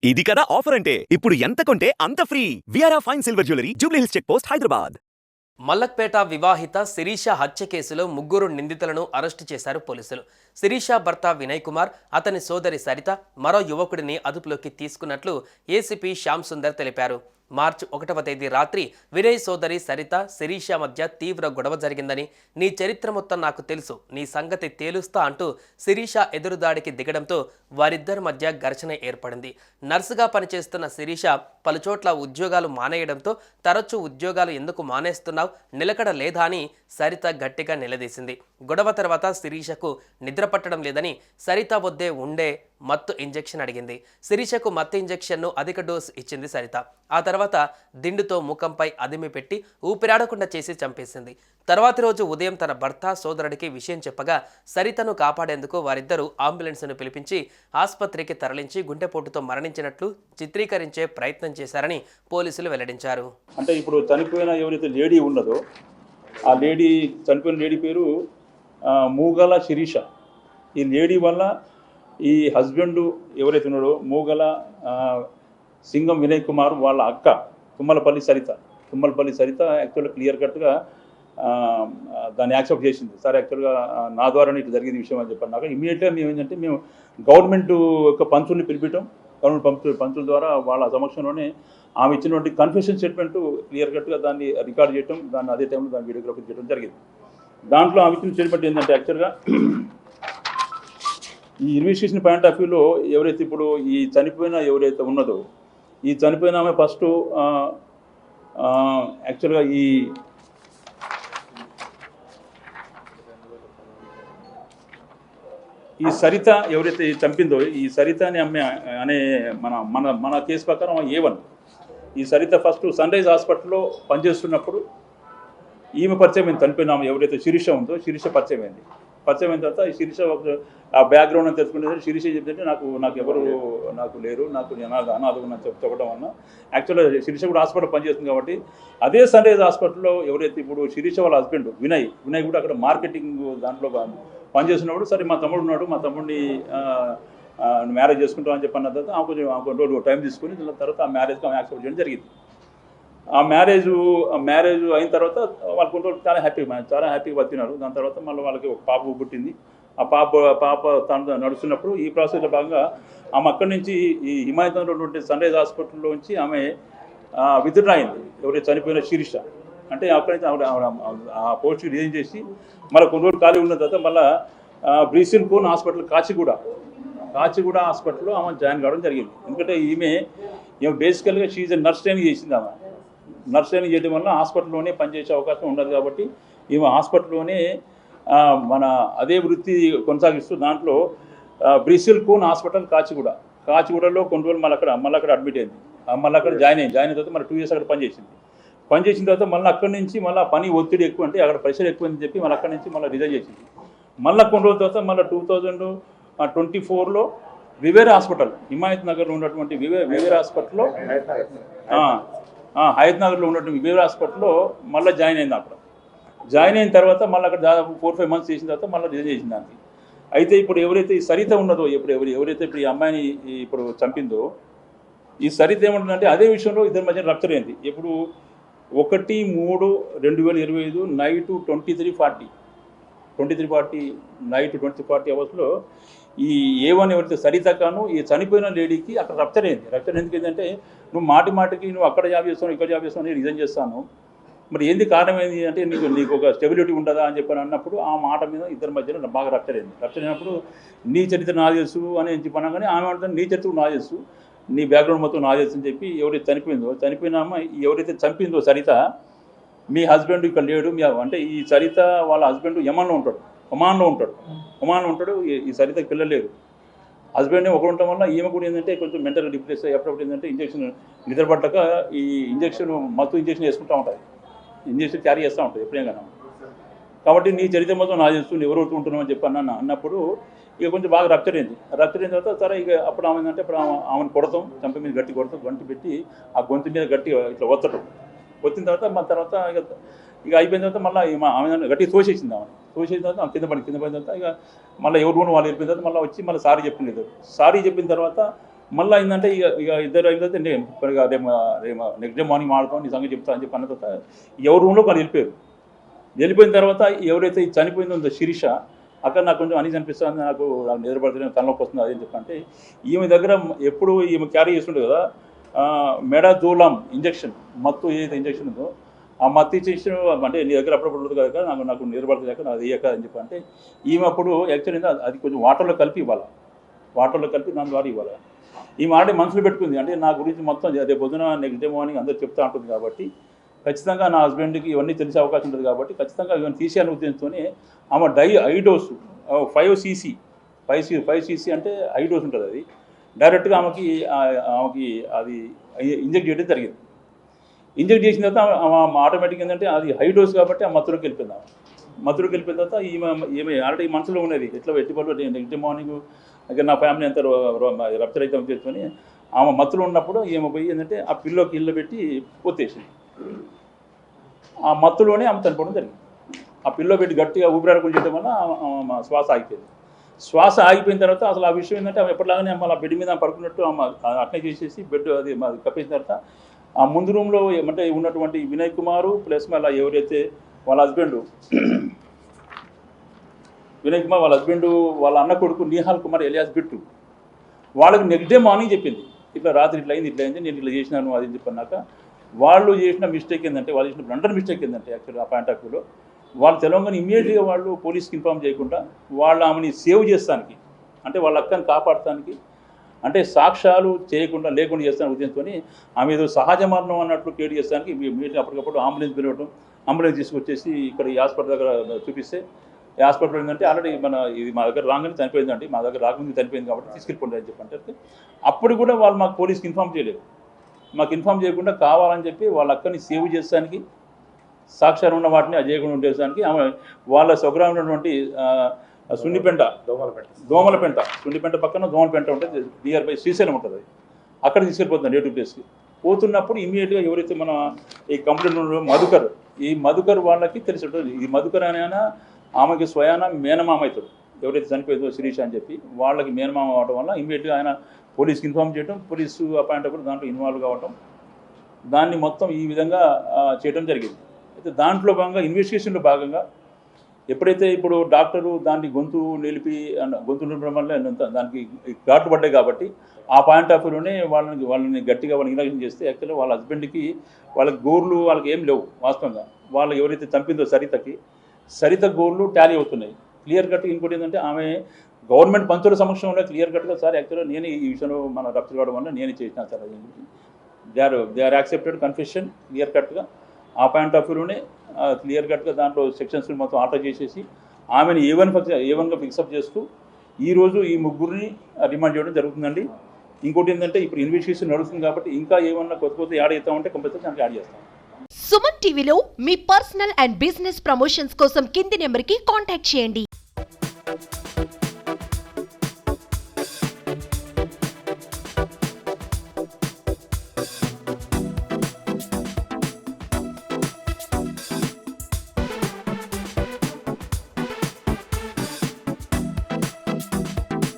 ఇది కదా ఆఫర్ అంటే ఇప్పుడు ఎంత కొంటే అంత ఫ్రీ విఆర్ఆ fine silver jewellery Jubilee Hills check post Hyderabad. Malakpet వివాహిత శిరీష హత్య కేసులో ముగ్గురు నిందితులను అరెస్టు చేశారు పోలీసులు. శిరీష భర్త వినయ్ కుమార్, అతని సోదరి సరిత, మరో యువకుడిని అదుపులోకి తీసుకున్నట్లు ఏసీపీ శ్యామ్ సుందర్ తెలిపారు. మార్చి 1వ తేదీ రాత్రి వినయ్ సోదరి సరిత, శిరీష మధ్య తీవ్ర గొడవ జరిగిందని, నీ చరిత్ర మొత్తం నాకు తెలుసు, నీ సంగతి తేలుస్తా అంటూ శిరీష ఎదురుదాడికి దిగడంతో వారిద్దరి మధ్య ఘర్షణ ఏర్పడింది. నర్సుగా పనిచేస్తున్న శిరీష పలుచోట్ల ఉద్యోగాలు మానేయడంతో తరచూ ఉద్యోగాలు ఎందుకు మానేస్తున్నావు, నిలకడ లేదా అని సరిత గట్టిగా నిలదీసింది. గొడవ తర్వాత శిరీషకు నిద్ర పట్టడం లేదని సరిత వద్దే ఉండే మత్తు ఇంజెక్షన్ అడిగింది. శిరీషకు మత్తు ఇంజెక్షన్ను అధిక డోసు ఇచ్చింది సరిత. ఆ తర్వాత దిండుతో ముఖంపై అదిమి పెట్టి ఊపిరాడకుండా చేసి చంపేసింది. తర్వాతి రోజు ఉదయం తన భర్త, సోదరుడికి విషయం చెప్పగా సరితను కాపాడేందుకు వారిద్దరూ అంబులెన్స్ను పిలిపించి ఆసుపత్రికి తరలించి గుండెపోటుతో మరణించినట్లు చిత్రీకరించే ప్రయత్నం చేశారని పోలీసులు వెల్లడించారు. అంటే ఇప్పుడు చనిపోయిన ఎవరైతే లేడీ ఉన్నదో ఆ లేడీ, చనిపోయిన లేడీ పేరు మూగల శిరీష. ఈ లేడీ వల్ల ఈ హస్బెండ్ ఎవరైతే ఉన్నాడో మూగల సింగం వినయ్ కుమార్ వాళ్ళ అక్క తుమ్మలపల్లి సరిత యాక్చువల్గా క్లియర్ కట్గా దాన్ని యాక్సెప్ట్ చేసింది. సార్ యాక్చువల్గా నా ద్వారానే ఇట్లా జరిగింది విషయం అని చెప్పాను. ఇమీడియట్గా మేము ఏంటంటే మేము గవర్నమెంట్ యొక్క పంచుల్ని పిలిపించాం. గవర్నమెంట్ పంచుల ద్వారా వాళ్ళ సమక్షంలోనే ఆమె ఇచ్చినటువంటి కన్ఫెషన్ స్టేట్మెంట్ క్లియర్ కట్గా దాన్ని రికార్డ్ చేయడం, దాన్ని అదే టైంలో దాన్ని వీడియోగ్రఫీ చేయడం జరిగింది. దాంట్లో ఆమె ఇచ్చిన స్టేట్మెంట్ ఏంటంటే యాక్చువల్గా ఈ ఇన్వెస్టిగేషన్ పాయింట్ ఆఫ్ వ్యూలో ఎవరైతే ఇప్పుడు ఈ చనిపోయిన ఎవరైతే ఉన్నదో ఈ చనిపోయిన ఆమె ఫస్ట్ యాక్చువల్గా ఈ సరిత ఎవరైతే చంపిందో ఈ సరిత అనే మన కేసు ప్రకారం A1. ఈ సరిత ఫస్ట్ సన్ రైజ్ హాస్పిటల్లో పనిచేస్తున్నప్పుడు ఈమె పరిచయం అయింది. చనిపోయిన ఆమె ఎవరైతే శిరీష ఉందో శిరీష పరిచయం అయిన తర్వాత ఈ శిరీష ఆ బ్యాక్గ్రౌండ్ అని తెలుసుకునే శిరీష చెప్తుంటే నాకు ఎవరు లేరు, నాకు అనాథం చెప్పడం వల్ల యాక్చువల్గా శిరీష కూడా హాస్పిటల్ పనిచేస్తుంది. కాబట్టి అదే సన్ రైజ్ హాస్పిటల్లో ఎవరైతే ఇప్పుడు శిరీష వాళ్ళ హస్బెండ్ వినయ్ కూడా అక్కడ మార్కెటింగ్ దాంట్లో పనిచేస్తున్నప్పుడు సరే మా తమ్ముడు ఉన్నాడు, మా తమ్ముడిని మ్యారేజ్ చేసుకుంటాం అని చెప్పిన తర్వాత కొంచెం రోజు టైం తీసుకుని తర్వాత ఆ మ్యారేజ్కి ఆమె యాక్సెప్ట్ చేయడం జరిగింది. ఆ మ్యారేజ్ అయిన తర్వాత వాళ్ళు కొంచెం చాలా హ్యాపీగా బతికినారు. దాని తర్వాత మళ్ళీ వాళ్ళకి ఒక పాప పుట్టింది. ఆ పాప తను నడుస్తున్నప్పుడు ఈ ప్రాసెస్లో భాగంగా ఆమె అక్కడి నుంచి ఈ హిమాయతంలో ఉన్నటువంటి సన్ రైజ్ హాస్పిటల్లో నుంచి ఆమె విత్డ్రా అయింది. ఎవరైతే చనిపోయిన శిరీష అంటే అక్కడి నుంచి ఆ పోస్ట్ రిజైన్ చేసి మళ్ళీ కొన్ని రోజులు ఖాళీ ఉన్న తర్వాత మళ్ళీ బ్రీసిన్ కోన్ హాస్పిటల్ కాచిగూడ హాస్పిటల్లో ఆమె జాయిన్ కావడం జరిగింది. ఎందుకంటే ఈమె బేసికల్గా షీజ్ నర్స్ ట్రైనింగ్ చేసింది. ఆమె నర్స్ ట్రైనింగ్ చేయడం వల్ల హాస్పిటల్లోనే పనిచేసే అవకాశం ఉండదు. కాబట్టి ఈమె హాస్పిటల్లోనే మన అదే వృత్తి కొనసాగిస్తూ దాంట్లో బ్రిసిల్ కోన్ హాస్పిటల్ కాచిగూడలో కొన్ని రోజులు మళ్ళీ అక్కడ అడ్మిట్ అయింది. మళ్ళీ అక్కడ జాయిన్ అయిన తర్వాత మళ్ళీ 2 years అక్కడ పనిచేసిన తర్వాత మళ్ళీ అక్కడి నుంచి మళ్ళీ పని ఒత్తిడి ఎక్కువ, అంటే అక్కడ ప్రెషర్ ఎక్కువ అని చెప్పి మళ్ళీ అక్కడి నుంచి మళ్ళీ రిజైన్ చేసింది. మళ్ళీ కొన్ని రోజుల తర్వాత మళ్ళీ 2024లో వివేర్ హాస్పిటల్, హిమాయత్ నగర్లో ఉన్నటువంటి వివేర్ హాస్పిటల్లో హయత్ నగర్లో ఉన్నటువంటి వివేర్ హాస్పిటల్లో మళ్ళీ జాయిన్ అయింది. అక్కడ జాయిన్ అయిన తర్వాత మళ్ళీ అక్కడ దాదాపు 4-5 months చేసిన తర్వాత మళ్ళీ రిజైన్ చేసింది దానికి. అయితే ఇప్పుడు ఎవరైతే ఈ సరిత ఉన్నదో ఎవరైతే ఇప్పుడు ఈ అమ్మాయిని ఇప్పుడు చంపిందో ఈ సరిత ఏమంటుందంటే అదే విషయంలో ఇద్దరి మధ్య రప్చర్ అయింది. ఇప్పుడు 1/3/2025 నైట్ 23:40 నైట్ 20:40 అవర్స్లో ఈ A1 ఎవరైతే సరిత కాను ఈ చనిపోయిన లేడీకి అక్కడ రప్చర్ అయింది. రప్చర్ ఎందుకు ఏంటంటే నువ్వు మాటికి నువ్వు అక్కడ జాబ్ చేస్తావు, ఇక్కడ జాబ్ చేస్తావు, నేను రిజైన్ చేస్తాను, మరి ఏంది కారణం ఏంది అంటే నీకు ఒక స్టెబిలిటీ ఉండదా అని చెప్పని అన్నప్పుడు ఆ మాట మీద ఇద్దరి మధ్యలో బాగా రప్చర్ అయింది. రప్చర్ అయినప్పుడు నీ చరిత్ర నా తెలుసు అని చెప్పినా కానీ ఆమె అంటుంది నీ చరిత్ర నా తెలుసు, నీ బ్యాక్గ్రౌండ్ మొత్తం నా తెలుసు అని చెప్పి ఎవరైతే చనిపోయిన అమ్మాయి ఎవరైతే చంపిందో సరిత, మీ హస్బెండ్ ఇక్కడ లేడు, అంటే ఈ సరిత వాళ్ళ హస్బెండ్ ఒమాన్లో ఉంటాడు. ఈ సరితకి పిల్లలు లేరు. హస్బెండ్ ఒకడు ఉండటం వల్ల ఈమె కూడా ఏంటంటే కొంచెం మెంటల్ డిప్రెస్ ఎప్పుడప్పుడు ఏంటంటే ఇంజక్షన్ నిద్రపట్టక ఈ మత్తు ఇంజక్షన్ వేసుకుంటూ ఉంటుంది, ఇంజక్షన్ క్యారీ చేస్తూ ఉంటుంది ఎప్పుడేం కానీ. కాబట్టి నీ చరిత్ర మొత్తం నా చేస్తూ ఎవరు ఉంటున్నావు అని చెప్పి అన్నప్పుడు ఇక కొంచెం బాగా రప్చర్ అయిన తర్వాత సరే ఇక అప్పుడు ఆమె ఏంటంటే ఆమెను కొడతాం, చంప మీద గట్టి కొడతాం, గంటి పెట్టి ఆ గొంతు మీద గట్టిగా ఇట్లా ఒత్తడం. వచ్చిన తర్వాత మన తర్వాత ఇక అయిపోయిన తర్వాత మళ్ళీ ఆమె గట్టిగా తోసేసిన తర్వాత ఆమె కింద పడిన తర్వాత ఇక మళ్ళీ ఎవరు వాళ్ళు వెళ్ళిపోయిన తర్వాత మళ్ళీ వచ్చి మళ్ళీ సారీ చెప్పిన తర్వాత మళ్ళీ ఏంటంటే ఇక ఇద్దరు అయిన తర్వాత నేను రేపు నెక్స్ట్ డే మార్నింగ్ మాడతాం నీ సంగతి చెప్తా అని చెప్పి అన్న తర్వాత ఎవరి రూమ్లో వాళ్ళు వెళ్ళిపోయారు. వెళ్ళిపోయిన తర్వాత ఎవరైతే ఈ చనిపోయిందో శిరీష అక్కడ నాకు కొంచెం అనీజ్ అనిపిస్తుంది, నాకు నిద్రపడుతుంది, తలనొప్పి వస్తుంది అది చెప్పంటే ఈమె దగ్గర ఎప్పుడు ఈమె క్యారీ చేస్తుండే కదా మెడాజోలాం ఇంజెక్షన్, మత్తు ఏదైతే ఇంజెక్షన్ ఉందో ఆ మత్తు ఇంజెక్షన్ అంటే నీ దగ్గర అప్పుడప్పుడు ఉంటుంది కదా నాకు నిద్రపడుతుంది కాక నాకు వేయక అని చెప్పి అంటే ఈమె అప్పుడు యాక్చువల్లీ అది కొంచెం వాటర్లో కలిపి ఇవ్వాలి, వాటర్లో కలిపి దాని ద్వారా ఇవ్వాలి. ఈమె ఆల్రెడీ మనసులో పెట్టుకుంది అంటే నా గురించి మొత్తం రేపు పొద్దున నెక్స్ట్ డే మార్నింగ్ అందరూ చెప్తా ఉంటుంది కాబట్టి ఖచ్చితంగా నా హస్బెండ్కి ఇవన్నీ తెలిసే అవకాశం ఉంటుంది కాబట్టి ఖచ్చితంగా ఇవన్నీ తీసేయాలని ఉద్దేశంతోనే ఆమె హై డోసు 5 cc అంటే హై డోస్ ఉంటుంది, అది డైరెక్ట్గా ఆమెకి అది ఇంజెక్ట్ చేయడం జరిగింది. ఇంజెక్ట్ చేసిన తర్వాత ఆటోమేటిక్ ఏంటంటే అది హై డోస్ కాబట్టి ఆ మత్తులోకి వెళ్ళిపోయింది. మత్తులోకి వెళ్ళిపోయిన తర్వాత ఈమె ఆల్రెడీ మనసులో ఉన్నది ఎట్లా ఎట్టిపడి నెక్స్ట్ డే మార్నింగ్ ఇక్కడ నా ఫ్యామిలీ అంతా రప్చర్ అయితే చేసుకొని ఆమె మత్తులో ఉన్నప్పుడు ఈమె పోయి ఏంటంటే ఆ పిల్లోకి ఇల్లు పెట్టి పొత్తేసింది. ఆ మత్తులోనే ఆమె చనిపోవడం జరిగింది. ఆ పిల్లో పెట్టి గట్టిగా ఊపిరాడుకుని చేయడం వల్ల శ్వాస ఆగిపోయింది. శ్వాస ఆగిపోయిన తర్వాత అసలు ఆ విషయం ఏంటంటే ఆమె ఎప్పటిలాగానే మళ్ళీ బెడ్ మీద పడుకున్నట్టు ఆమె అట్నే చేసేసి బెడ్ అది కప్పేసిన తర్వాత ఆ ముందు రూమ్లో అంటే ఉన్నటువంటి వినయ్ కుమారు ప్లస్ మళ్ళీ ఎవరైతే వాళ్ళ హస్బెండ్ వినయ్ కుమార్ వాళ్ళ హస్బెండ్ వాళ్ళ అన్న కొడుకు నిహాల్ కుమార్ ఎలియాస్ బిట్టు వాళ్ళకి నెక్స్ట్ డే మార్నింగ్ చెప్పింది ఇట్లా రాత్రి ఇట్లా అయింది నేను ఇట్లా చేసినాను అది చెప్పన్నాక వాళ్ళు చేసిన మిస్టేక్ ఏంటంటే వాళ్ళు చేసిన బ్లండర్ మిస్టేక్ ఏంటంటే యాక్చువల్గా ఆ పాయింట్ ఆఫ్ వ్యూలో వాళ్ళు తెలంగాణ ఇమ్మీడియట్గా వాళ్ళు పోలీస్కి ఇన్ఫార్మ్ చేయకుండా వాళ్ళు ఆమెని సేవ్ చేస్తానికి అంటే వాళ్ళ అక్కని కాపాడటానికి అంటే సాక్ష్యాలు చేయకుండా లేకుండా చేస్తాను ఉద్దేశంతో ఆమె ఏదో సహజ మరణం అన్నట్లు క్రియేట్ చేస్తానికి ఇమ్మీడియట్గా అప్పటికప్పుడు అంబులెన్స్ పిలవడం, అంబులెన్స్ తీసుకొచ్చేసి ఇక్కడ ఈ హాస్పిటల్ దగ్గర చూపిస్తే ఈ హాస్పిటల్ ఏంటంటే ఆల్రెడీ ఇది మా దగ్గర రాగానే చనిపోయిందండి, మా దగ్గర రాకముందు చనిపోయింది కాబట్టి తీసుకెళ్ళిపోండి అని చెప్పంటే అప్పుడు కూడా వాళ్ళు మాకు పోలీస్కి ఇన్ఫార్మ్ చేయలేదు. మాకు ఇన్ఫార్మ్ చేయకుండా కావాలని చెప్పి వాళ్ళ అక్కని సేవ్ చేస్తానికి సాక్ష్యాలు ఉన్న వాటిని అజయకుండా ఉండేదానికి ఆమె వాళ్ళ స్వగ్రామం ఉన్నటువంటి సున్నిపెంట పక్కన దోమలపెంట ఉంటుంది, నియర్ బై శ్రీశైలం ఉంటుంది, అక్కడ తీసుకెళ్ళిపోతుంది డే టు ప్లేస్కి. పోతున్నప్పుడు ఇమీడియట్గా ఎవరైతే మన ఈ కంప్లైంట్ ఉన్న మధుకర్ వాళ్ళకి తెలిసి ఉంటుంది. ఈ మధుకర్ అయినా ఆమెకి స్వయాన మేనమామ అవుతాడు, ఎవరైతే చనిపోయిందో శిరీష అని చెప్పి వాళ్ళకి మేనమామ అవడం వల్ల ఇమీడియట్గా ఆయన పోలీస్కి ఇన్ఫార్మ్ చేయడం, పోలీసు అపాయింట్ అప్పుడు దాంట్లో ఇన్వాల్వ్ కావడం, దాన్ని మొత్తం ఈ విధంగా చేయడం జరిగింది. అయితే దాంట్లో భాగంగా ఇన్వెస్టిగేషన్లో భాగంగా ఎప్పుడైతే ఇప్పుడు డాక్టరు దాన్ని గొంతు నిలపడం వల్ల దానికి ఘాట్లు పడ్డాయి కాబట్టి ఆ పాయింట్ ఆఫ్ వ్యూలోనే వాళ్ళని గట్టిగా ఇన్వెస్టిగేషన్ చేస్తే యాక్చువల్గా వాళ్ళ హస్బెండ్కి వాళ్ళకి గోర్లు వాళ్ళకి ఏం లేవు. వాస్తవంగా వాళ్ళు ఎవరైతే చంపిందో సరిత గోర్లు టాలీ అవుతున్నాయి క్లియర్ కట్. ఇంకోటి ఏంటంటే ఆమె గవర్నమెంట్ పంచుల సమక్షంలో క్లియర్ కట్గా సార్ యాక్చువల్గా నేను ఈ విషయంలో మన రప్చర్ కావడం వల్ల నేను చేసిన సార్ అది they are accepted confession clear కట్గా ఆ పాయింట్ ఆఫ్ వ్యూలోనే క్లియర్ కట్గా దాంట్లో సెక్షన్స్ మొత్తం ఆర్డర్ చేసేసి ఆమెను ఏవన్గా ఫిక్సప్ చేస్తూ ఈరోజు ఈ ముగ్గురిని రిమాండ్ చేయడం జరుగుతుందండి. ఇంకోటి ఏంటంటే ఇప్పుడు ఇన్వెస్టిగేషన్ నడుస్తుంది కాబట్టి ఇంకా ఏమన్నా కొత్త యాడ్ చేస్తామంటే కంపల్సరీ దానికి యాడ్ చేస్తాం. సుమన్ టీవీలో మీ పర్సనల్ అండ్ బిజినెస్ ప్రమోషన్స్ కోసం కింది నెంబర్కి కాంటాక్ట్ చేయండి.